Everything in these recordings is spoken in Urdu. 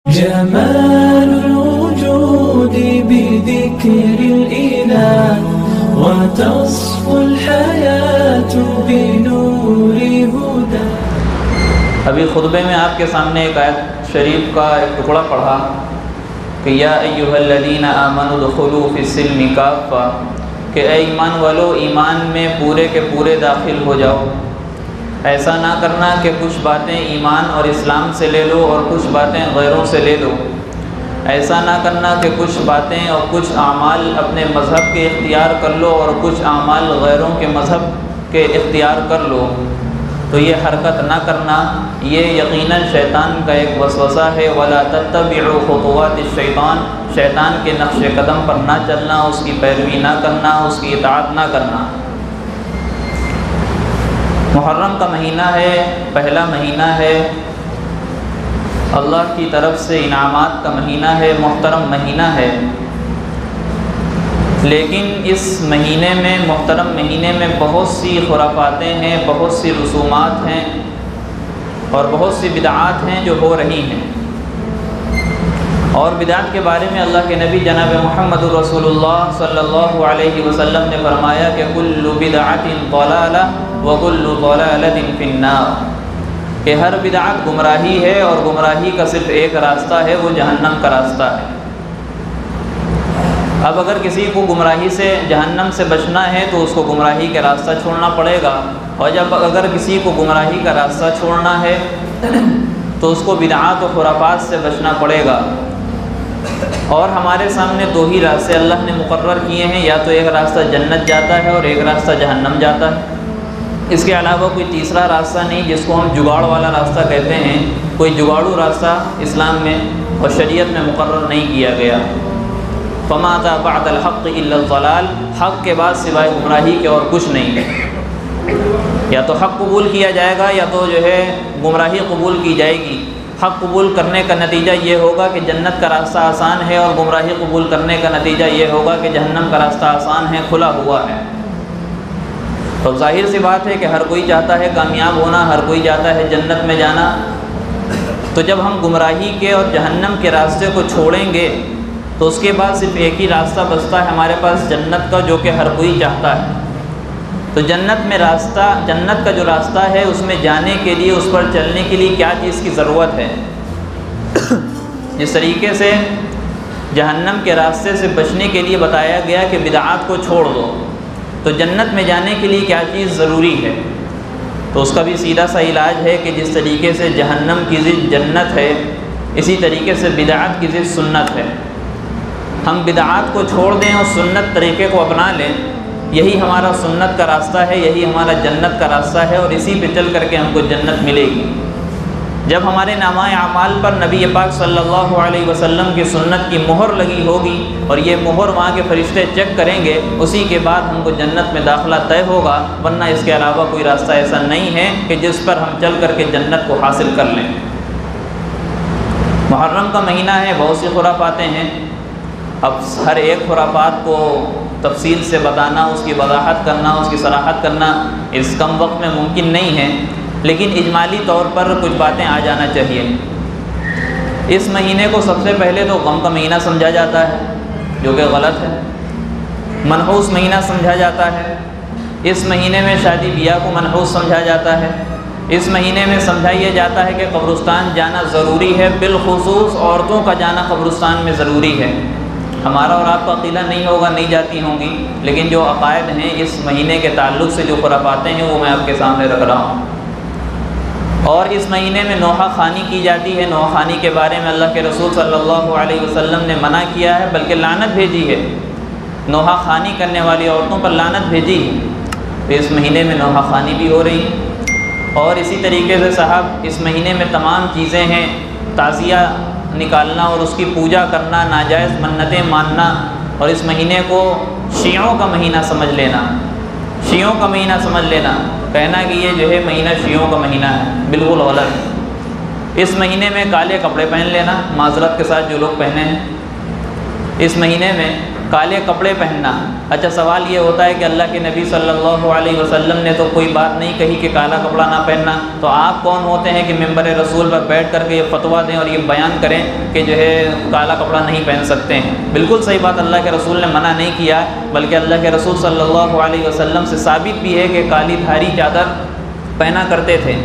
جمال الوجود بذكر الإله وتصفو الحياة بنور هدى۔ ابھی خطبے میں آپ کے سامنے ایک آیت شریف کا ایک ٹکڑا پڑھا کہ یا ایھا الذین آمنوا ادخلوا فی السلم کافہ، کہ اے ایمان والو ایمان میں پورے کے پورے داخل ہو جاؤ۔ ایسا نہ کرنا کہ کچھ باتیں ایمان اور اسلام سے لے لو اور کچھ باتیں غیروں سے لے لو۔ ایسا نہ کرنا کہ کچھ باتیں اور کچھ اعمال اپنے مذہب کے اختیار کر لو اور کچھ اعمال غیروں کے مذہب کے اختیار کر لو۔ تو یہ حرکت نہ کرنا یہ یقیناً شیطان کا ایک وسوسہ ہے۔ وَلَا تَتَّبِعُوا خُطُوَاتِ الشَّيْطَانِ، شیطان کے نقش قدم پر نہ چلنا، اس کی پیروی نہ کرنا، اس کی اطاعت نہ کرنا۔ محرم کا مہینہ ہے، پہلا مہینہ ہے، اللہ کی طرف سے انعامات کا مہینہ ہے، محترم مہینہ ہے، لیکن اس مہینے میں، محترم مہینے میں بہت سی خرافاتیں ہیں، بہت سی رسومات ہیں اور بہت سی بدعات ہیں جو ہو رہی ہیں۔ اور بدعات کے بارے میں اللہ کے نبی جناب محمد رسول اللہ صلی اللہ علیہ وسلم نے فرمایا کہ کل بدعت ضلالہ وکل ضلالۃ فی النار، کہ ہر بدعت گمراہی ہے اور گمراہی کا صرف ایک راستہ ہے، وہ جہنم کا راستہ ہے۔ اب اگر کسی کو گمراہی سے، جہنم سے بچنا ہے تو اس کو گمراہی کا راستہ چھوڑنا پڑے گا، اور جب اگر کسی کو گمراہی کا راستہ چھوڑنا ہے تو اس کو بدعات و خرافات سے بچنا پڑے گا۔ اور ہمارے سامنے دو ہی راستے اللہ نے مقرر کیے ہیں، یا تو ایک راستہ جنت جاتا ہے اور ایک راستہ جہنم جاتا ہے۔ اس کے علاوہ کوئی تیسرا راستہ نہیں، جس کو ہم جگاڑ والا راستہ کہتے ہیں۔ کوئی جگاڑو راستہ اسلام میں اور شریعت میں مقرر نہیں کیا گیا۔ فما ذا بعد الحق الا الضلال، حق کے بعد سوائے گمراہی کے اور کچھ نہیں ہے۔ یا تو حق قبول کیا جائے گا یا تو جو ہے گمراہی قبول کی جائے گی۔ حق قبول کرنے کا نتیجہ یہ ہوگا کہ جنت کا راستہ آسان ہے، اور گمراہی قبول کرنے کا نتیجہ یہ ہوگا کہ جہنم کا راستہ آسان ہے، کھلا ہوا ہے۔ تو ظاہر سی بات ہے کہ ہر کوئی چاہتا ہے کامیاب ہونا، ہر کوئی چاہتا ہے جنت میں جانا۔ تو جب ہم گمراہی کے اور جہنم کے راستے کو چھوڑیں گے تو اس کے بعد صرف ایک ہی راستہ بچتا ہے ہمارے پاس، جنت کا، جو کہ ہر کوئی چاہتا ہے۔ تو جنت میں راستہ، جنت کا جو راستہ ہے اس میں جانے کے لیے، اس پر چلنے کے لیے کیا چیز کی ضرورت ہے؟ جس طریقے سے جہنم کے راستے سے بچنے کے لیے بتایا گیا کہ بدعات کو چھوڑ دو، تو جنت میں جانے کے لیے کیا چیز ضروری ہے؟ تو اس کا بھی سیدھا سا علاج ہے کہ جس طریقے سے جہنم کی ضد جنت ہے، اسی طریقے سے بدعات کی ضد سنت ہے۔ ہم بدعات کو چھوڑ دیں اور سنت طریقے کو اپنا لیں، یہی ہمارا سنت کا راستہ ہے، یہی ہمارا جنت کا راستہ ہے، اور اسی پہ چل کر کے ہم کو جنت ملے گی۔ جب ہمارے نامہ اعمال پر نبی پاک صلی اللہ علیہ وسلم کی سنت کی مہر لگی ہوگی اور یہ مہر وہاں کے فرشتے چیک کریں گے، اسی کے بعد ہم کو جنت میں داخلہ طے ہوگا، ورنہ اس کے علاوہ کوئی راستہ ایسا نہیں ہے کہ جس پر ہم چل کر کے جنت کو حاصل کر لیں۔ محرم کا مہینہ ہے، بہت سی خرافاتیں ہیں۔ اب ہر ایک خرافات کو تفصیل سے بتانا، اس کی وضاحت کرنا، اس کی صراحت کرنا اس کم وقت میں ممکن نہیں ہے، لیکن اجمالی طور پر کچھ باتیں آ جانا چاہیے۔ اس مہینے کو سب سے پہلے تو غم کا مہینہ سمجھا جاتا ہے، جو کہ غلط ہے۔ منحوس مہینہ سمجھا جاتا ہے۔ اس مہینے میں شادی بیاہ کو منحوس سمجھا جاتا ہے۔ اس مہینے میں سمجھا یہ جاتا ہے کہ قبرستان جانا ضروری ہے، بالخصوص عورتوں کا جانا قبرستان میں ضروری ہے۔ ہمارا اور آپ کا عقیدہ نہیں ہوگا، نہیں جاتی ہوں گی، لیکن جو عقائد ہیں اس مہینے کے تعلق سے، جو خرافاتیں ہیں، وہ میں آپ کے سامنے رکھ رہا ہوں۔ اور اس مہینے میں نوحہ خوانی کی جاتی ہے۔ نوحہ خوانی کے بارے میں اللہ کے رسول صلی اللہ علیہ وسلم نے منع کیا ہے، بلکہ لعنت بھیجی ہے۔ نوحہ خوانی کرنے والی عورتوں پر لعنت بھیجی ہے۔ تو اس مہینے میں نوحہ خوانی بھی ہو رہی ہے۔ اور اسی طریقے سے صاحب اس مہینے میں تمام چیزیں ہیں، تعزیہ نکالنا اور اس کی پوجا کرنا، ناجائز منتیں ماننا، اور اس مہینے کو شیعوں کا مہینہ سمجھ لینا، شیعوں کا مہینہ سمجھ لینا، کہنا کہ یہ جو ہے مہینہ شیعوں کا مہینہ ہے، بالکل غلط۔ اس مہینے میں کالے کپڑے پہن لینا، معذرت کے ساتھ جو لوگ پہنے ہیں۔ اس مہینے میں کالے کپڑے پہننا۔ اچھا سوال یہ ہوتا ہے کہ اللہ کے نبی صلی اللہ علیہ وسلم نے تو کوئی بات نہیں کہی کہ کالا کپڑا نہ پہننا، تو آپ کون ہوتے ہیں کہ ممبر رسول پر بیٹھ کر کے یہ فتویٰ دیں اور یہ بیان کریں کہ جو ہے کالا کپڑا نہیں پہن سکتے ہیں؟ بالکل صحیح بات، اللہ کے رسول نے منع نہیں کیا، بلکہ اللہ کے رسول صلی اللہ علیہ وسلم سے ثابت بھی ہے کہ کالی دھاری چادر پہنا کرتے تھے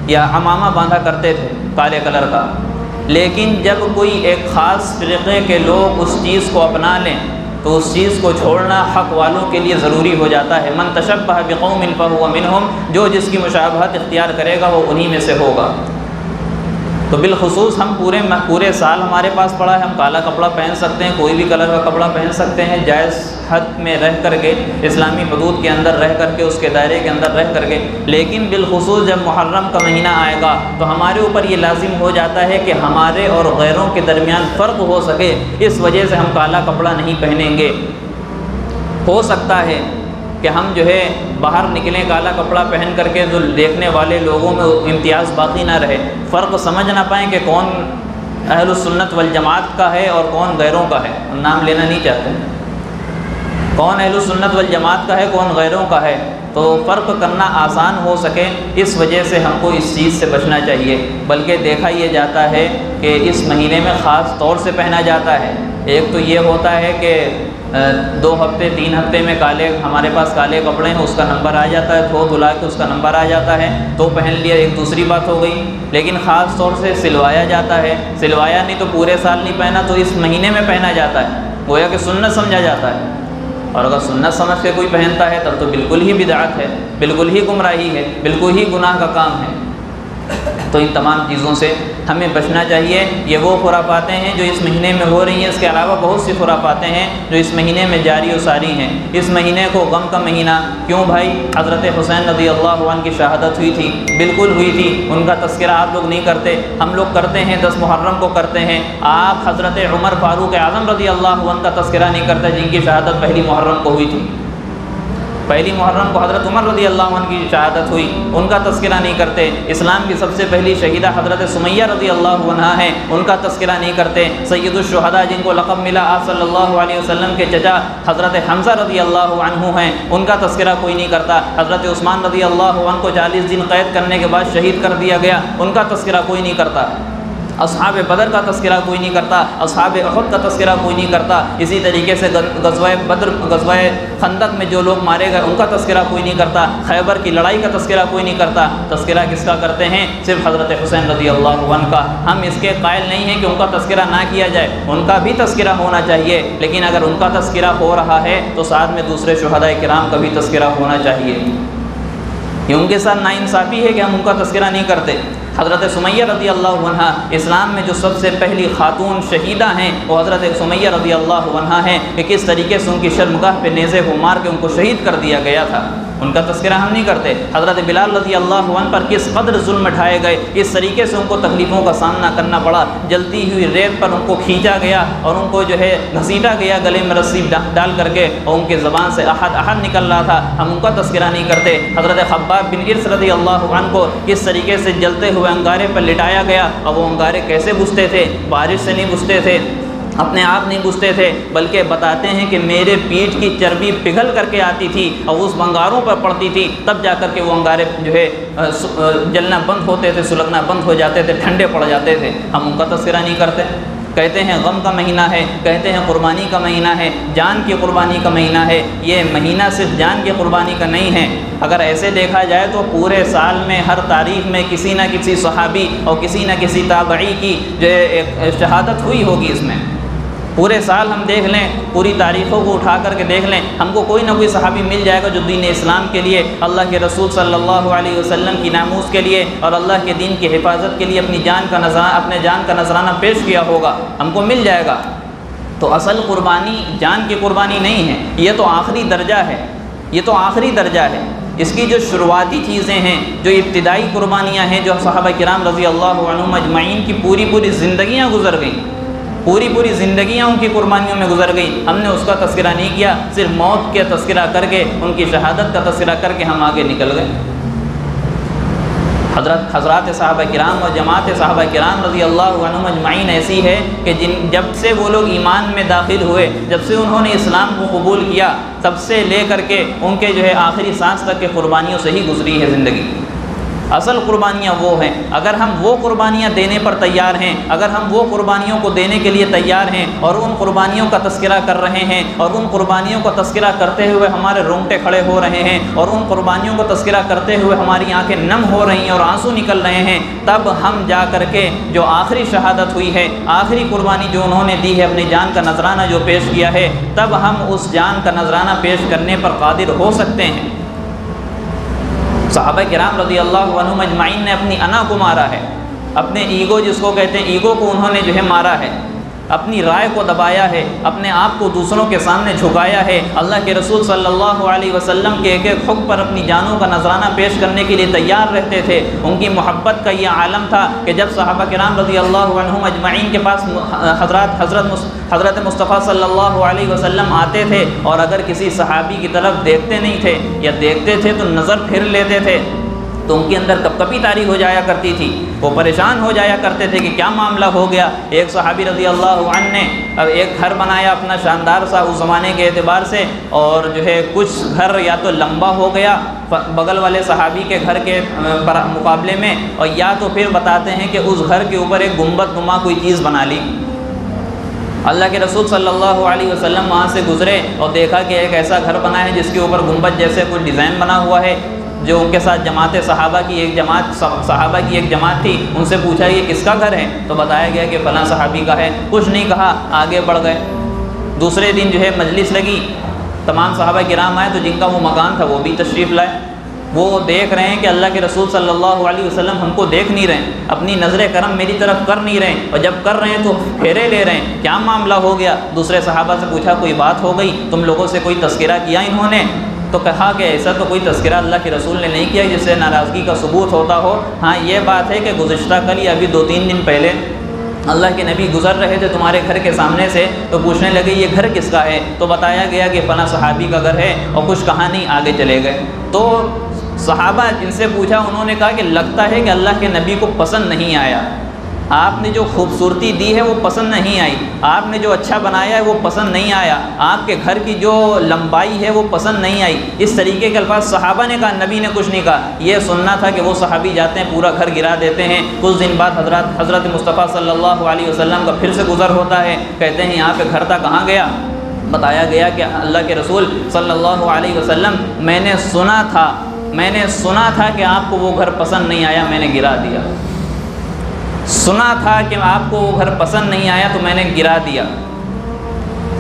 یا عمامہ باندھا کرتے تھے کالے کلر کا۔ لیکن جب کوئی ایک خاص فرقے کے لوگ اس چیز کو اپنا لیں تو اس چیز کو چھوڑنا حق والوں کے لیے ضروری ہو جاتا ہے۔ من تشبہ بقوم فہو منہم، جو جس کی مشابہت اختیار کرے گا وہ انہی میں سے ہوگا۔ تو بالخصوص ہم پورے سال ہمارے پاس پڑا ہے، ہم کالا کپڑا پہن سکتے ہیں، کوئی بھی کلر کا کپڑا پہن سکتے ہیں، جائز حد میں رہ کر کے، اسلامی حدود کے اندر رہ کر کے، اس کے دائرے کے اندر رہ کر کے۔ لیکن بالخصوص جب محرم کا مہینہ آئے گا تو ہمارے اوپر یہ لازم ہو جاتا ہے کہ ہمارے اور غیروں کے درمیان فرق ہو سکے، اس وجہ سے ہم کالا کپڑا نہیں پہنیں گے۔ ہو سکتا ہے کہ ہم جو ہے باہر نکلیں کالا کپڑا پہن کر کے، جو دیکھنے والے لوگوں میں امتیاز باقی نہ رہے، فرق سمجھ نہ پائیں کہ کون اہل السنت والجماعت کا ہے اور کون غیروں کا ہے۔ نام لینا نہیں چاہتے، کون اہل السنت والجماعت کا ہے کون غیروں کا ہے، تو فرق کرنا آسان ہو سکے، اس وجہ سے ہم کو اس چیز سے بچنا چاہیے۔ بلکہ دیکھا یہ جاتا ہے کہ اس مہینے میں خاص طور سے پہنا جاتا ہے۔ ایک تو یہ ہوتا ہے کہ 2 ہفتے 3 ہفتے میں ہمارے پاس کالے کپڑے ہیں، اس کا نمبر آ جاتا ہے، دھو دھلا کے اس کا نمبر آ جاتا ہے تو پہن لیا، ایک دوسری بات ہو گئی۔ لیکن خاص طور سے سلوایا جاتا ہے، سلوایا نہیں تو پورے سال نہیں پہنا تو اس مہینے میں پہنا جاتا ہے، گویا کہ سنت سمجھا جاتا ہے۔ اور اگر سنت سمجھ کے کوئی پہنتا ہے تب تو بالکل ہی بدعت ہے، بالکل ہی گمراہی ہے، بالکل ہی گناہ کا کام ہے۔ تو ان تمام چیزوں سے ہمیں بچنا چاہیے۔ یہ وہ خرافاتیں ہیں جو اس مہینے میں ہو رہی ہیں، اس کے علاوہ بہت سی خرافاتیں ہیں جو اس مہینے میں جاری و ساری ہیں۔ اس مہینے کو غم کا مہینہ کیوں بھائی؟ حضرت حسین رضی اللہ عنہ کی شہادت ہوئی تھی، بالکل ہوئی تھی، ان کا تذکرہ آپ لوگ نہیں کرتے، ہم لوگ کرتے ہیں، 10 محرم کو کرتے ہیں۔ آپ حضرت عمر فاروق اعظم رضی اللہ عنہ کا تذکرہ نہیں کرتے جن کی شہادت پہلی محرم کو ہوئی تھی۔ پہلی محرم کو حضرت عمر رضی اللہ عنہ کی شہادت ہوئی، ان کا تذکرہ نہیں کرتے۔ اسلام کی سب سے پہلی شہیدہ حضرت سمیہ رضی اللہ عنہا ہیں، ان کا تذکرہ نہیں کرتے۔ سید الشہداء جن کو لقب ملا آپ صلی اللہ علیہ وسلم کے چچا حضرت حمزہ رضی اللہ عنہ ہیں، ان کا تذکرہ کوئی نہیں کرتا۔ حضرت عثمان رضی اللہ عنہ کو 40 دن قید کرنے کے بعد شہید کر دیا گیا، ان کا تذکرہ کوئی نہیں کرتا۔ اصحاب بدر کا تذکرہ کوئی نہیں کرتا، اصحاب احد کا تذکرہ کوئی نہیں کرتا۔ اسی طریقے سے غزوہ بدر، غزوہ خندق میں جو لوگ مارے گئے ان کا تذکرہ کوئی نہیں کرتا، خیبر کی لڑائی کا تذکرہ کوئی نہیں کرتا۔ تذکرہ کس کا کرتے ہیں؟ صرف حضرت حسین رضی اللہ عنہ کا۔ ہم اس کے قائل نہیں ہیں کہ ان کا تذکرہ نہ کیا جائے، ان کا بھی تذکرہ ہونا چاہیے، لیکن اگر ان کا تذکرہ ہو رہا ہے تو ساتھ میں دوسرے شہداء کرام کا بھی تذکرہ ہونا چاہیے۔ یہ ان کے ساتھ ناانصافی ہے کہ ہم ان کا تذکرہ نہیں کرتے۔ حضرت سمیہ رضی اللہ عنہ اسلام میں جو سب سے پہلی خاتون شہیدہ ہیں وہ حضرت سمیہ رضی اللہ عنہ ہیں، کہ کس طریقے سے ان کی شرمگاہ پہ نیزے کو مار کے ان کو شہید کر دیا گیا تھا، ان کا تذکرہ ہم نہیں کرتے۔ حضرت بلال رضی اللہ عنہ پر کس قدر ظلم اٹھائے گئے، کس طریقے سے ان کو تکلیفوں کا سامنا کرنا پڑا، جلتی ہوئی ریت پر ان کو کھینچا گیا اور ان کو جو ہے گھسیٹا گیا گلے میں رسی ڈال کر کے، اور ان کی زبان سے احد احد نکل رہا تھا، ہم ان کا تذکرہ نہیں کرتے۔ حضرت خباب بن ارس رضی اللہ عنہ کو کس طریقے سے جلتے ہوئے انگارے پر لٹایا گیا، اور وہ انگارے کیسے بجھتے تھے؟ بارش سے نہیں بجھتے تھے، اپنے آپ نہیں بجھتے تھے، بلکہ بتاتے ہیں کہ میرے پیٹھ کی چربی پگھل کر کے آتی تھی اور اس انگاروں پر پڑتی تھی، تب جا کر کے وہ انگارے جو ہے جلنا بند ہوتے تھے، سلگنا بند ہو جاتے تھے، ٹھنڈے پڑ جاتے تھے۔ ہم ان کا تذکرہ نہیں کرتے۔ کہتے ہیں غم کا مہینہ ہے، کہتے ہیں قربانی کا مہینہ ہے، جان کی قربانی کا مہینہ ہے۔ یہ مہینہ صرف جان کی قربانی کا نہیں ہے۔ اگر ایسے دیکھا جائے تو پورے سال میں ہر تاریخ میں کسی نہ کسی صحابی اور کسی نہ کسی تابعی کی جو ایک شہادت ہوئی ہوگی۔ اس میں پورے سال ہم دیکھ لیں، پوری تاریخوں کو اٹھا کر کے دیکھ لیں، ہم کو کوئی نہ کوئی صحابی مل جائے گا جو دین اسلام کے لیے، اللہ کے رسول صلی اللہ علیہ وسلم کی ناموس کے لیے اور اللہ کے دین کی حفاظت کے لیے اپنے جان کا نذرانہ پیش کیا ہوگا، ہم کو مل جائے گا۔ تو اصل قربانی جان کی قربانی نہیں ہے، یہ تو آخری درجہ ہے، یہ تو آخری درجہ ہے۔ اس کی جو شروعاتی چیزیں ہیں، جو ابتدائی قربانیاں ہیں، جو صحابہ کرام رضی اللہ عنہم اجمعین کی پوری زندگیاں گزر گئیں، پوری زندگیاں ان کی قربانیوں میں گزر گئیں، ہم نے اس کا تذکرہ نہیں کیا، صرف موت کا تذکرہ کر کے، ان کی شہادت کا تذکرہ کر کے ہم آگے نکل گئے۔ حضرات صحابہ کرام اور جماعت صحابہ کرام رضی اللہ عنہم اجمعین ایسی ہے کہ جب سے وہ لوگ ایمان میں داخل ہوئے، جب سے انہوں نے اسلام کو قبول کیا، تب سے لے کر کے ان کے آخری سانس تک کے قربانیوں سے ہی گزری ہے زندگی۔ اصل قربانیاں وہ ہیں، اگر ہم وہ قربانیاں دینے پر تیار ہیں، اگر ہم وہ قربانیوں کو دینے کے لیے تیار ہیں اور ان قربانیوں کا تذکرہ کر رہے ہیں اور ان قربانیوں کا تذکرہ کرتے ہوئے ہمارے رونگٹے کھڑے ہو رہے ہیں اور ان قربانیوں کو تذکرہ کرتے ہوئے ہماری آنکھیں نم ہو رہی ہیں اور آنسو نکل رہے ہیں، تب ہم جا کر کے جو آخری شہادت ہوئی ہے، آخری قربانی جو انہوں نے دی ہے، اپنی جان کا نذرانہ جو پیش کیا ہے، تب ہم اس جان کا نذرانہ پیش کرنے پر قادر ہو سکتے ہیں۔ صحابہ کرام رضی اللہ عنہم اجمعین نے اپنی انا کو مارا ہے، اپنے ایگو جس کو کہتے ہیں، ایگو کو انہوں نے مارا ہے، اپنی رائے کو دبایا ہے، اپنے آپ کو دوسروں کے سامنے جھکایا ہے، اللہ کے رسول صلی اللہ علیہ وسلم کے ایک ایک حکم پر اپنی جانوں کا نذرانہ پیش کرنے کے لیے تیار رہتے تھے۔ ان کی محبت کا یہ عالم تھا کہ جب صحابہ کرام رضی اللہ عنہم اجمعین کے پاس حضرت مصطفیٰ صلی اللہ علیہ وسلم آتے تھے اور اگر کسی صحابی کی طرف دیکھتے نہیں تھے یا دیکھتے تھے تو نظر پھر لیتے تھے، تو ان کے اندر کپکپی طاری ہو جایا کرتی تھی، وہ پریشان ہو جایا کرتے تھے کہ کیا معاملہ ہو گیا۔ ایک صحابی رضی اللہ عنہ نے اب ایک گھر بنایا اپنا شاندار سا اس زمانے کے اعتبار سے، اور کچھ گھر یا تو لمبا ہو گیا بغل والے صحابی کے گھر کے مقابلے میں، اور یا تو پھر بتاتے ہیں کہ اس گھر کے اوپر ایک گنبد نما کوئی چیز بنا لی۔ اللہ کے رسول صلی اللہ علیہ وسلم وہاں سے گزرے اور دیکھا کہ ایک ایسا گھر بنا ہے جس کے اوپر گنبد جیسے کوئی ڈیزائن بنا ہوا ہے، جو ان کے ساتھ صحابہ کی ایک جماعت تھی، ان سے پوچھا یہ کس کا گھر ہے؟ تو بتایا گیا کہ فلاں صحابی کا ہے۔ کچھ نہیں کہا، آگے بڑھ گئے۔ دوسرے دن مجلس لگی، تمام صحابہ کرام آئے تو جن کا وہ مکان تھا وہ بھی تشریف لائے۔ وہ دیکھ رہے ہیں کہ اللہ کے رسول صلی اللہ علیہ وسلم ہم کو دیکھ نہیں رہے، اپنی نظر کرم میری طرف کر نہیں رہے، اور جب کر رہے ہیں تو پھیرے لے رہے ہیں، کیا معاملہ ہو گیا؟ دوسرے صحابہ سے پوچھا کوئی بات ہو گئی؟ تم لوگوں سے کوئی تذکرہ کیا انہوں نے؟ تو کہا کہ ایسا تو کوئی تذکرہ اللہ کے رسول نے نہیں کیا جس سے ناراضگی کا ثبوت ہوتا ہو۔ ہاں یہ بات ہے کہ گزشتہ کل یا ابھی 2-3 دن پہلے اللہ کے نبی گزر رہے تھے تمہارے گھر کے سامنے سے، تو پوچھنے لگے یہ گھر کس کا ہے؟ تو بتایا گیا کہ فلاں صحابی کا گھر ہے، اور کچھ کہانی آگے چلے گئے۔ تو صحابہ جن سے پوچھا انہوں نے کہا کہ لگتا ہے کہ اللہ کے نبی کو پسند نہیں آیا، آپ نے جو خوبصورتی دی ہے وہ پسند نہیں آئی، آپ نے جو اچھا بنایا ہے وہ پسند نہیں آیا، آپ کے گھر کی جو لمبائی ہے وہ پسند نہیں آئی۔ اس طریقے کے الفاظ صحابہ نے کہا، نبی نے کچھ نہیں کہا۔ یہ سننا تھا کہ وہ صحابی جاتے ہیں پورا گھر گرا دیتے ہیں۔ کچھ دن بعد حضرت مصطفیٰ صلی اللہ علیہ وسلم کا پھر سے گزر ہوتا ہے، کہتے ہیں یہاں پہ گھر تھا، کہاں گیا؟ بتایا گیا کہ اللہ کے رسول صلی اللہ علیہ وسلم میں نے سنا تھا کہ آپ کو وہ گھر پسند نہیں آیا، میں نے گرا دیا۔ سنا تھا کہ آپ کو وہ گھر پسند نہیں آیا تو میں نے گرا دیا۔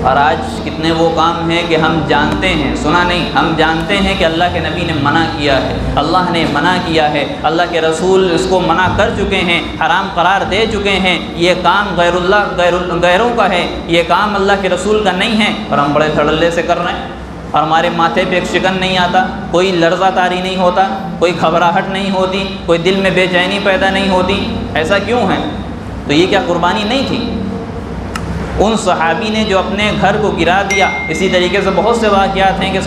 اور آج کتنے وہ کام ہیں کہ ہم جانتے ہیں، سنا نہیں، ہم جانتے ہیں کہ اللہ کے نبی نے منع کیا ہے، اللہ نے منع کیا ہے، اللہ کے رسول اس کو منع کر چکے ہیں، حرام قرار دے چکے ہیں، یہ کام غیروں کا ہے، یہ کام اللہ کے رسول کا نہیں ہے، اور ہم بڑے دھڑلے سے کر رہے ہیں، اور ہمارے ماتھے پہ ایک شکن نہیں آتا، کوئی لرزہ طاری نہیں ہوتا، کوئی گھبراہٹ نہیں ہوتی، کوئی دل میں بے چینی پیدا نہیں ہوتی۔ ایسا کیوں ہے؟ تو یہ کیا قربانی نہیں تھی؟ ان صحابی نے جو اپنے گھر کو گرا دیا۔ اسی طریقے سے بہت سے واقعات ہیں کہ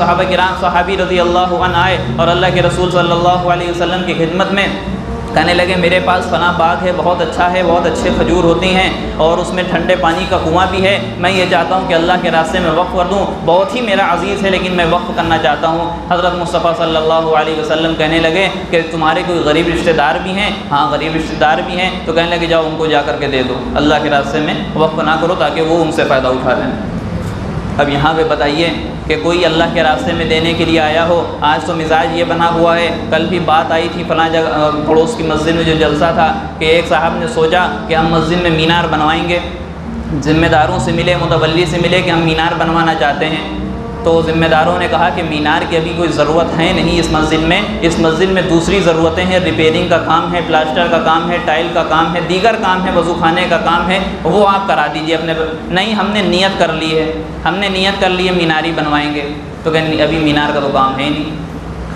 صحابی رضی اللہ عنہ آئے اور اللہ کے رسول صلی اللہ علیہ وسلم کی خدمت میں کہنے لگے میرے پاس فلاں باغ ہے، بہت اچھا ہے، بہت اچھے کھجور ہوتی ہیں اور اس میں ٹھنڈے پانی کا کنواں بھی ہے، میں یہ چاہتا ہوں کہ اللہ کے راستے میں وقف کر دوں، بہت ہی میرا عزیز ہے لیکن میں وقف کرنا چاہتا ہوں۔ حضرت مصطفیٰ صلی اللہ علیہ وسلم کہنے لگے کہ تمہارے کوئی غریب رشتہ دار بھی ہیں؟ ہاں غریب رشتہ دار بھی ہیں۔ تو کہنے لگے جاؤ ان کو جا کر کے دے دو، اللہ کے راستے میں وقف نہ کرو تاکہ وہ ان سے فائدہ اٹھا لیں۔ اب یہاں پہ بتائیے کہ کوئی اللہ کے راستے میں دینے کے لیے آیا ہو، آج تو مزاج یہ بنا ہوا ہے، کل بھی بات آئی تھی فلاں جگہ پڑوس کی مسجد میں جو جلسہ تھا کہ ایک صاحب نے سوچا کہ ہم مسجد میں مینار بنوائیں گے، ذمہ داروں سے ملے، متولی سے ملے کہ ہم مینار بنوانا چاہتے ہیں۔ تو ذمہ داروں نے کہا کہ مینار کی ابھی کوئی ضرورت ہے نہیں اس مسجد میں دوسری ضرورتیں ہیں، ریپیئرنگ کا کام ہے، پلاسٹر کا کام ہے، ٹائل کا کام ہے، دیگر کام ہے، وضو خانے کا کام ہے، وہ آپ کرا دیجئے اپنے۔ نہیں ہم نے نیت کر لی ہے میناری بنوائیں گے۔ تو کہ ابھی مینار کا تو کام ہے نہیں۔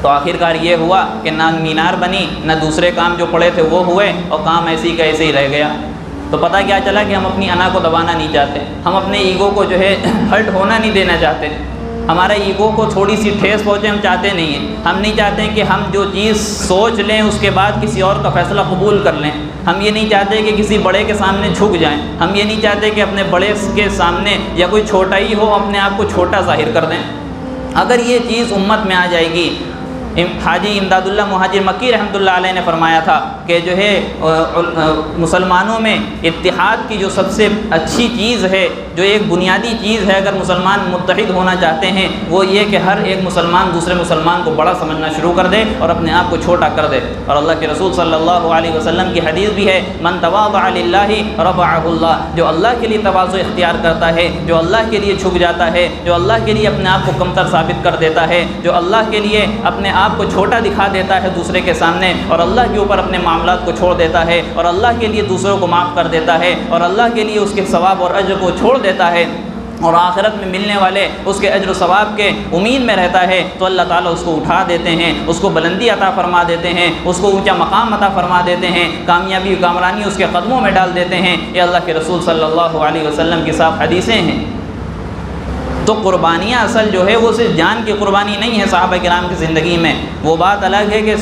تو آخرکار یہ ہوا کہ نہ مینار بنی، نہ دوسرے کام جو پڑے تھے وہ ہوئے، اور کام ایسے ہی کا ایسے ہی رہ گیا۔ تو پتہ کیا چلا کہ ہم اپنی انا کو دبانا نہیں چاہتے، ہم اپنے ایگو کو ہرٹ ہونا نہیں دینا چاہتے۔ ہمارے ایگو کو تھوڑی سی ٹھیس پہنچے ہم چاہتے نہیں ہیں. ہم نہیں چاہتے ہیں کہ ہم جو چیز سوچ لیں اس کے بعد کسی اور کا فیصلہ قبول کر لیں. ہم یہ نہیں چاہتے کہ کسی بڑے کے سامنے جھک جائیں. ہم یہ نہیں چاہتے کہ اپنے بڑے کے سامنے یا کوئی چھوٹا ہی ہو اپنے آپ کو چھوٹا ظاہر کر دیں. اگر یہ چیز امت میں آ جائے گی، حاجی امداد اللہ مہاجر مکی رحمۃ اللہ علیہ نے فرمایا تھا کہ جو ہے مسلمانوں میں اتحاد کی جو سب سے اچھی چیز ہے، جو ایک بنیادی چیز ہے، اگر مسلمان متحد ہونا چاہتے ہیں وہ یہ کہ ہر ایک مسلمان دوسرے مسلمان کو بڑا سمجھنا شروع کر دے اور اپنے آپ کو چھوٹا کر دے. اور اللہ کے رسول صلی اللہ علیہ وسلم کی حدیث بھی ہے، من تواضع للہ رفعہ اللہ، جو اللہ کے لیے تواضع اختیار کرتا ہے، جو اللہ کے لیے جھک جاتا ہے، جو اللہ کے لیے اپنے آپ کو کمتر ثابت کر دیتا ہے، جو اللہ کے لیے اپنے آپ کو چھوٹا دکھا دیتا ہے دوسرے کے سامنے اور اللہ کے اوپر اپنے معاملات کو چھوڑ دیتا ہے اور اللہ کے لیے دوسروں کو معاف کر دیتا ہے اور اللہ کے لیے اس کے ثواب اور اجر کو چھوڑ دیتا ہے اور آخرت میں ملنے والے اس کے اجر و ثواب کے امید میں رہتا ہے، تو اللہ تعالیٰ اس کو اٹھا دیتے ہیں، اس کو بلندی عطا فرما دیتے ہیں، اس کو اونچا مقام عطا فرما دیتے ہیں، کامیابی و کامرانی اس کے قدموں میں ڈال دیتے ہیں. یہ اللہ کے رسول صلی اللہ علیہ وسلم کی صاف حدیثیں ہیں. تو قربانیاں اصل جو ہے وہ صرف جان کی قربانی نہیں ہے صحابہ کرام کی زندگی میں. وہ بات الگ ہے کہ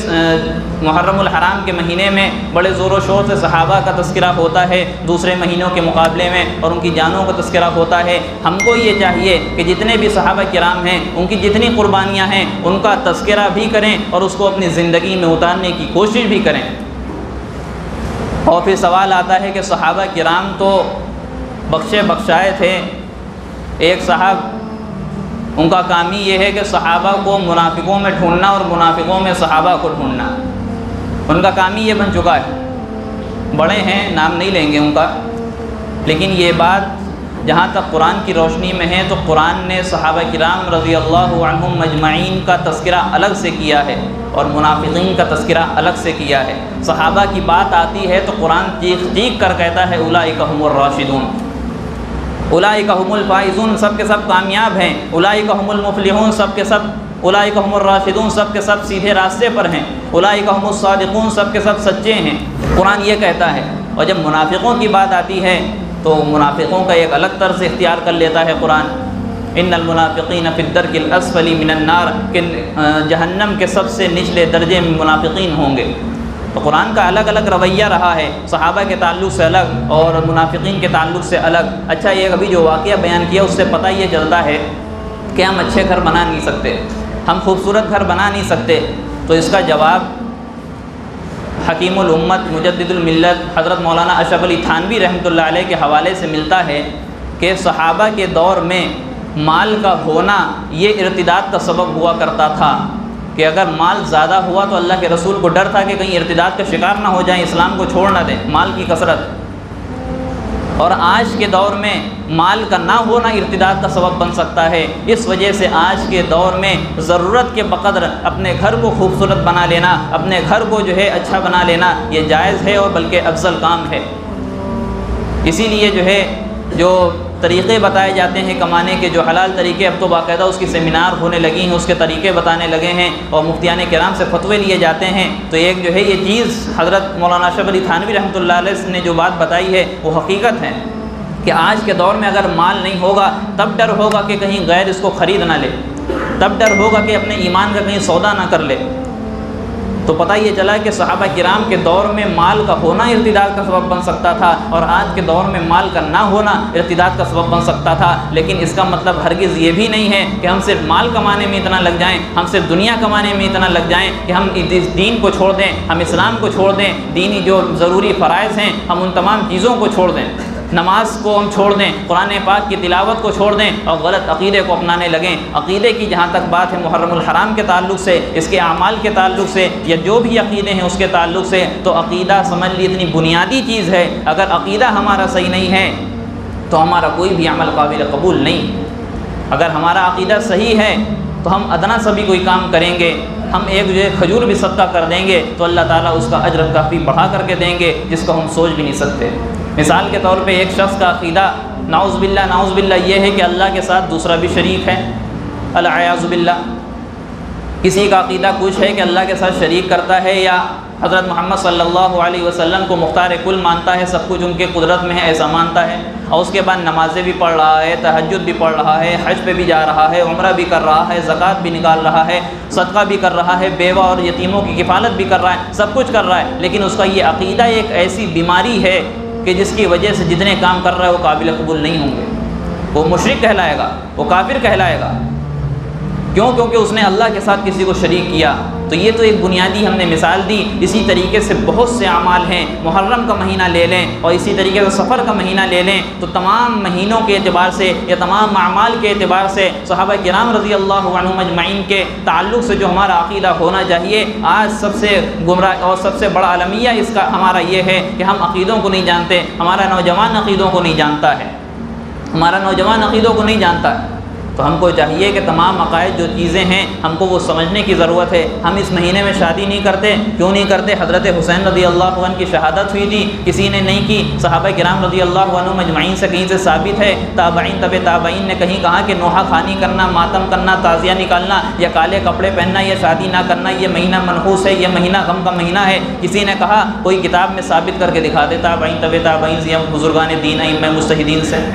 محرم الحرام کے مہینے میں بڑے زور و شور سے صحابہ کا تذکرہ ہوتا ہے دوسرے مہینوں کے مقابلے میں اور ان کی جانوں کا تذکرہ ہوتا ہے. ہم کو یہ چاہیے کہ جتنے بھی صحابہ کرام ہیں ان کی جتنی قربانیاں ہیں ان کا تذکرہ بھی کریں اور اس کو اپنی زندگی میں اتارنے کی کوشش بھی کریں. اور پھر سوال آتا ہے کہ صحابہ کرام تو بخشے بخشائے تھے. ایک صاحب ان کا کام ہی یہ ہے کہ صحابہ کو منافقوں میں ڈھونڈنا اور منافقوں میں صحابہ کو ڈھونڈنا. ان کا کام ہی یہ بن چکا ہے. بڑے ہیں، نام نہیں لیں گے ان کا، لیکن یہ بات جہاں تک قرآن کی روشنی میں ہے تو قرآن نے صحابہ کرام رضی اللہ عنہم مجمعین کا تذکرہ الگ سے کیا ہے اور منافقین کا تذکرہ الگ سے کیا ہے. صحابہ کی بات آتی ہے تو قرآن چیخ چیخ کر کہتا ہے اولئک هم الراشدون، اولئک هم الفائزون، سب کے سب کامیاب ہیں. اولئک هم المفلحون، سب کے سب، اولئک هم الراشدون، سب کے سب سیدھے راستے پر ہیں. اولئک هم الصادقون، سب کے سب سچے ہیں. قرآن یہ کہتا ہے. اور جب منافقوں کی بات آتی ہے تو منافقوں کا ایک الگ طرز اختیار کر لیتا ہے قرآن. ان المنافقین فی الدرک الاسفل من النار، کہ جہنم کے سب سے نچلے درجے میں منافقین ہوں گے. تو قرآن کا الگ الگ رویہ رہا ہے، صحابہ کے تعلق سے الگ اور منافقین کے تعلق سے الگ. اچھا، یہ ابھی جو واقعہ بیان کیا اس سے پتہ یہ چلتا ہے کہ ہم اچھے گھر بنا نہیں سکتے، ہم خوبصورت گھر بنا نہیں سکتے. تو اس کا جواب حکیم الامت مجدد الملت حضرت مولانا اشرف علی تھانوی رحمۃ اللہ علیہ کے حوالے سے ملتا ہے کہ صحابہ کے دور میں مال کا ہونا یہ ارتداد کا سبب ہوا کرتا تھا، کہ اگر مال زیادہ ہوا تو اللہ کے رسول کو ڈر تھا کہ کہیں ارتداد کا شکار نہ ہو جائیں، اسلام کو چھوڑ نہ دیں، مال کی کثرت. اور آج کے دور میں مال کا نہ ہونا ارتداد کا سبب بن سکتا ہے. اس وجہ سے آج کے دور میں ضرورت کے بقدر اپنے گھر کو خوبصورت بنا لینا، اپنے گھر کو جو ہے اچھا بنا لینا یہ جائز ہے اور بلکہ افضل کام ہے. اسی لیے جو ہے جو طریقے بتائے جاتے ہیں کمانے کے، جو حلال طریقے، اب تو باقاعدہ اس کی سیمینار ہونے لگی ہیں، اس کے طریقے بتانے لگے ہیں اور مفتیان کرام سے فتوے لیے جاتے ہیں. تو ایک جو ہے یہ چیز حضرت مولانا اشرف علی تھانوی رحمۃ اللہ علیہ نے جو بات بتائی ہے وہ حقیقت ہے کہ آج کے دور میں اگر مال نہیں ہوگا تب ڈر ہوگا کہ کہیں غیر اس کو خرید نہ لے، تب ڈر ہوگا کہ اپنے ایمان کا کہیں سودا نہ کر لے. تو پتہ یہ چلا کہ صحابہ کرام کے دور میں مال کا ہونا ارتداد کا سبب بن سکتا تھا اور آج کے دور میں مال کا نہ ہونا ارتداد کا سبب بن سکتا تھا. لیکن اس کا مطلب ہرگز یہ بھی نہیں ہے کہ ہم صرف مال کمانے میں اتنا لگ جائیں، ہم صرف دنیا کمانے میں اتنا لگ جائیں کہ ہم اس دین کو چھوڑ دیں، ہم اسلام کو چھوڑ دیں، دینی جو ضروری فرائض ہیں ہم ان تمام چیزوں کو چھوڑ دیں، نماز کو ہم چھوڑ دیں، قرآن پاک کی تلاوت کو چھوڑ دیں اور غلط عقیدے کو اپنانے لگیں. عقیدے کی جہاں تک بات ہے محرم الحرام کے تعلق سے، اس کے اعمال کے تعلق سے یا جو بھی عقیدے ہیں اس کے تعلق سے، تو عقیدہ سمجھ لی اتنی بنیادی چیز ہے. اگر عقیدہ ہمارا صحیح نہیں ہے تو ہمارا کوئی بھی عمل قابل قبول نہیں. اگر ہمارا عقیدہ صحیح ہے تو ہم ادنا سا بھی کوئی کام کریں گے، ہم ایک جو ہے کھجور بھی صدقہ کر دیں گے تو اللہ تعالیٰ اس کا اجر کافی بڑھا کر کے دیں گے جس کو ہم سوچ بھی نہیں سکتے. مثال کے طور پہ ایک شخص کا عقیدہ نعوذ باللہ یہ ہے کہ اللہ کے ساتھ دوسرا بھی شریک ہے، العیاذ باللہ. کسی کا عقیدہ کچھ ہے کہ اللہ کے ساتھ شریک کرتا ہے یا حضرت محمد صلی اللہ علیہ وسلم کو مختار کل مانتا ہے، سب کچھ ان کے قدرت میں ہے ایسا مانتا ہے، اور اس کے بعد نمازیں بھی پڑھ رہا ہے، تہجد بھی پڑھ رہا ہے، حج پہ بھی جا رہا ہے، عمرہ بھی کر رہا ہے، زکوٰۃ بھی نکال رہا ہے، صدقہ بھی کر رہا ہے، بیوہ اور یتیموں کی کفالت بھی کر رہا ہے، سب کچھ کر رہا ہے، لیکن اس کا یہ عقیدہ ایک ایسی بیماری ہے کہ جس کی وجہ سے جتنے کام کر رہا ہے وہ قابل قبول نہیں ہوں گے، وہ مشرک کہلائے گا، وہ کافر کہلائے گا۔ کیوں؟ کیونکہ اس نے اللہ کے ساتھ کسی کو شریک کیا۔ تو یہ تو ایک بنیادی ہم نے مثال دی۔ اسی طریقے سے بہت سے اعمال ہیں، محرم کا مہینہ لے لیں اور اسی طریقے سے سفر کا مہینہ لے لیں، تو تمام مہینوں کے اعتبار سے یا تمام اعمال کے اعتبار سے صحابہ کرام رضی اللہ عنہم اجمعین کے تعلق سے جو ہمارا عقیدہ ہونا چاہیے، آج سب سے گمراہ اور سب سے بڑا المیہ اس کا ہمارا یہ ہے کہ ہم عقیدوں کو نہیں جانتے، ہمارا نوجوان عقیدوں کو نہیں جانتا ہے، ہمارا نوجوان عقیدوں کو نہیں جانتا ہے۔ تو ہم کو چاہیے کہ تمام عقائد جو چیزیں ہیں ہم کو وہ سمجھنے کی ضرورت ہے۔ ہم اس مہینے میں شادی نہیں کرتے، کیوں نہیں کرتے؟ حضرت حسین رضی اللہ عنہ کی شہادت ہوئی تھی، کسی نے نہیں کی، صحابہ کرام رضی اللہ عنہ مجمعین سے کہیں سے ثابت ہے، تابعین تبع تابعین نے کہیں کہا کہ نوحہ خوانی کرنا، ماتم کرنا، تعزیہ نکالنا یا کالے کپڑے پہننا یا شادی نہ کرنا یہ مہینہ منحوس ہے، یہ مہینہ غم کا مہینہ ہے۔ کسی نے کہا کوئی کتاب میں ثابت کر کے دکھا دے تابعین تبع تابعین یا بزرگان دین ائمہ مجتہدین سے،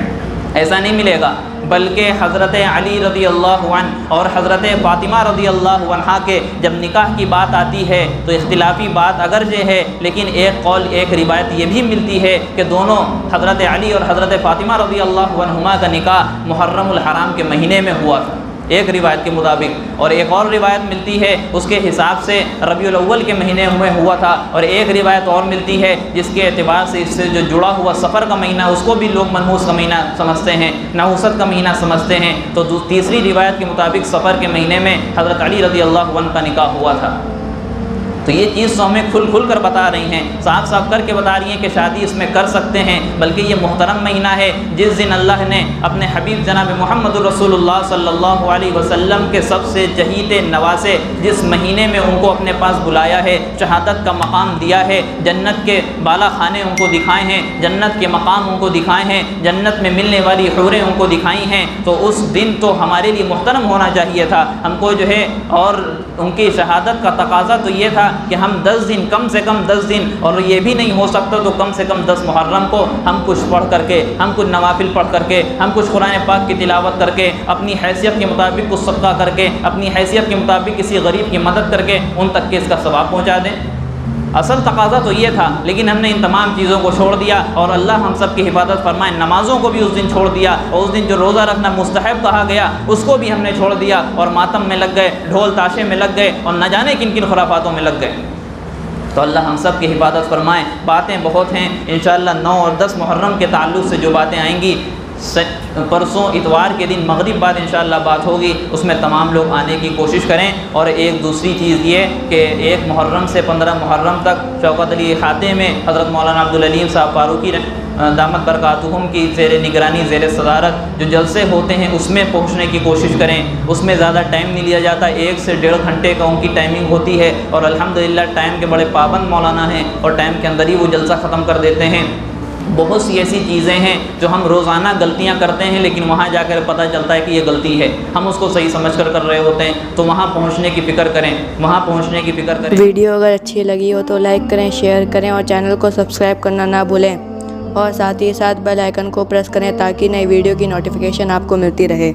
ایسا نہیں ملے گا۔ بلکہ حضرت علی رضی اللہ عنہ اور حضرت فاطمہ رضی اللہ عنہا کے جب نکاح کی بات آتی ہے تو اختلافی بات اگرچہ ہے، لیکن ایک قول ایک روایت یہ بھی ملتی ہے کہ دونوں حضرت علی اور حضرت فاطمہ رضی اللہ عنہما کا نکاح محرم الحرام کے مہینے میں ہوا تھا، ایک روایت کے مطابق، اور ایک اور روایت ملتی ہے اس کے حساب سے ربیع الاول کے مہینے میں ہوا تھا، اور ایک روایت اور ملتی ہے جس کے اعتبار سے اس سے جو جڑا ہوا سفر کا مہینہ اس کو بھی لوگ منحوس کا مہینہ سمجھتے ہیں، نحوست کا مہینہ سمجھتے ہیں۔ تو تیسری روایت کے مطابق سفر کے مہینے میں حضرت علی رضی اللہ عنہ کا نکاح ہوا تھا۔ تو یہ چیز تو ہمیں کھل کھل کر بتا رہی ہیں، صاف صاف کر کے بتا رہی ہیں کہ شادی اس میں کر سکتے ہیں، بلکہ یہ محترم مہینہ ہے جس دن اللہ نے اپنے حبیب جناب محمد رسول اللہ صلی اللہ علیہ وسلم کے سب سے چہیتے نواسے جس مہینے میں ان کو اپنے پاس بلایا ہے، شہادت کا مقام دیا ہے، جنت کے بالا خانے ان کو دکھائے ہیں، جنت کے مقام ان کو دکھائے ہیں، جنت میں ملنے والی حوریں ان کو دکھائی ہیں، تو اس دن تو ہمارے لیے محترم ہونا چاہیے تھا ہم کو جو ہے، اور ان کی شہادت کا تقاضا تو یہ تھا کہ ہم 10 دن کم سے کم 10 دن، اور یہ بھی نہیں ہو سکتا تو کم سے کم 10 محرم کو ہم کچھ پڑھ کر کے، ہم کچھ نوافل پڑھ کر کے، ہم کچھ قرآن پاک کی تلاوت کر کے، اپنی حیثیت کے مطابق کچھ صدقہ کر کے، اپنی حیثیت کے مطابق کسی غریب کی مدد کر کے ان تک کے اس کا ثواب پہنچا دیں۔ اصل تقاضا تو یہ تھا، لیکن ہم نے ان تمام چیزوں کو چھوڑ دیا، اور اللہ ہم سب کی حفاظت فرمائے، نمازوں کو بھی اس دن چھوڑ دیا، اور اس دن جو روزہ رکھنا مستحب کہا گیا اس کو بھی ہم نے چھوڑ دیا، اور ماتم میں لگ گئے، ڈھول تاشے میں لگ گئے، اور نہ جانے کن کن خرافاتوں میں لگ گئے۔ تو اللہ ہم سب کی حفاظت فرمائے۔ باتیں بہت ہیں، انشاءاللہ 9 اور 10 محرم کے تعلق سے جو باتیں آئیں گی، پرسوں اتوار کے دن مغرب بعد انشاءاللہ بات ہوگی، اس میں تمام لوگ آنے کی کوشش کریں۔ اور ایک دوسری چیز یہ کہ 1 محرم سے 15 محرم تک شوکت علی خاتے میں حضرت مولانا عبدالعلیم صاحب فاروقی دامت برکاتہم کی زیر نگرانی، زیر صدارت جو جلسے ہوتے ہیں اس میں پہنچنے کی کوشش کریں۔ اس میں زیادہ ٹائم نہیں لیا جاتا، 1 سے 1.5 گھنٹے کا ان کی ٹائمنگ ہوتی ہے، اور الحمدللہ ٹائم کے بڑے پابند مولانا ہیں، اور ٹائم کے اندر ہی وہ جلسہ ختم کر دیتے ہیں۔ بہت سی ایسی چیزیں ہیں جو ہم روزانہ غلطیاں کرتے ہیں، لیکن وہاں جا کر پتہ چلتا ہے کہ یہ غلطی ہے، ہم اس کو صحیح سمجھ کر رہے ہوتے ہیں، تو وہاں پہنچنے کی فکر کریں، وہاں پہنچنے کی فکر کریں۔ ویڈیو اگر اچھی لگی ہو تو لائک کریں، شیئر کریں، اور چینل کو سبسکرائب کرنا نہ بھولیں، اور ساتھ ہی ساتھ بیل آئیکن کو پریس کریں تاکہ نئی ویڈیو کی نوٹیفیکیشن آپ کو ملتی رہے۔